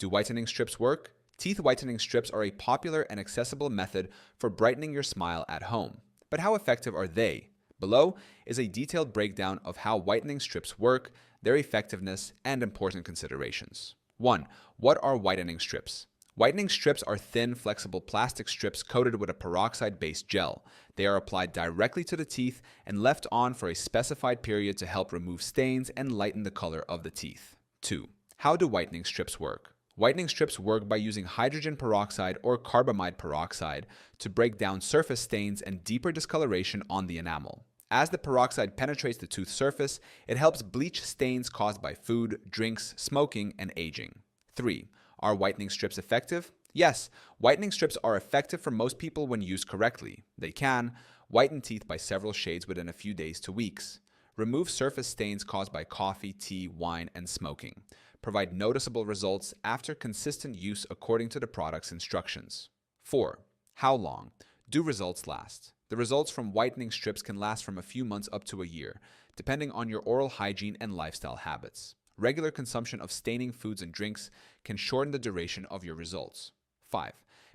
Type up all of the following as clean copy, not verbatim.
Do whitening strips work? Teeth whitening strips are a popular and accessible method for brightening your smile at home. But how effective are they? Below is a detailed breakdown of how whitening strips work, their effectiveness, and important considerations. 1. What are whitening strips? Whitening strips are thin, flexible plastic strips coated with a peroxide-based gel. They are applied directly to the teeth and left on for a specified period to help remove stains and lighten the color of the teeth. 2. How do whitening strips work? Whitening strips work by using hydrogen peroxide or carbamide peroxide to break down surface stains and deeper discoloration on the enamel. As the peroxide penetrates the tooth surface, it helps bleach stains caused by food, drinks, smoking, and aging. 3. Are whitening strips effective? Yes, whitening strips are effective for most people when used correctly. They can whiten teeth by several shades within a few days to weeks, remove surface stains caused by coffee, tea, wine, and smoking, provide noticeable results after consistent use according to the product's instructions. 4. How long do results last? The results from whitening strips can last from a few months up to a year, depending on your oral hygiene and lifestyle habits. Regular consumption of staining foods and drinks can shorten the duration of your results. 5.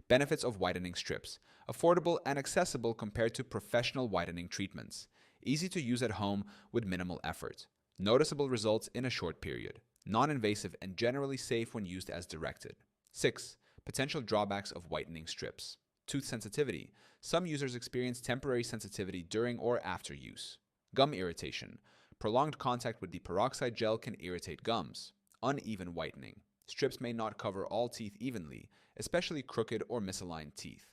Benefits of whitening strips. Affordable and accessible compared to professional whitening treatments. Easy to use at home with minimal effort. Noticeable results in a short period. Non-invasive and generally safe when used as directed. 6. Potential drawbacks of whitening strips. Tooth sensitivity. Some users experience temporary sensitivity during or after use. Gum irritation. Prolonged contact with the peroxide gel can irritate gums. Uneven whitening. Strips may not cover all teeth evenly, especially crooked or misaligned teeth.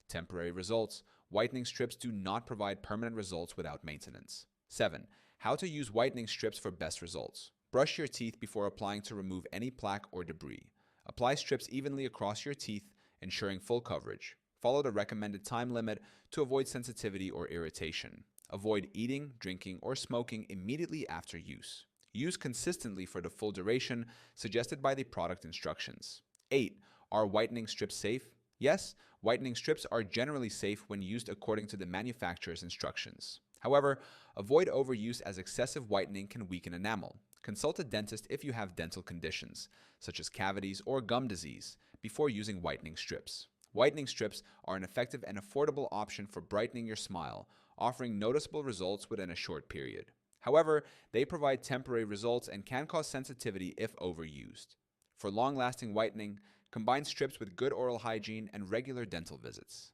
Temporary results. Whitening strips do not provide permanent results without maintenance. 7. How to use whitening strips for best results. Brush your teeth before applying to remove any plaque or debris. Apply strips evenly across your teeth, ensuring full coverage. Follow the recommended time limit to avoid sensitivity or irritation. Avoid eating, drinking, or smoking immediately after use. Use consistently for the full duration suggested by the product instructions. 8. Are whitening strips safe? Yes, whitening strips are generally safe when used according to the manufacturer's instructions. However, avoid overuse as excessive whitening can weaken enamel. Consult a dentist if you have dental conditions, such as cavities or gum disease, before using whitening strips. Whitening strips are an effective and affordable option for brightening your smile, offering noticeable results within a short period. However, they provide temporary results and can cause sensitivity if overused. For long-lasting whitening, combine strips with good oral hygiene and regular dental visits.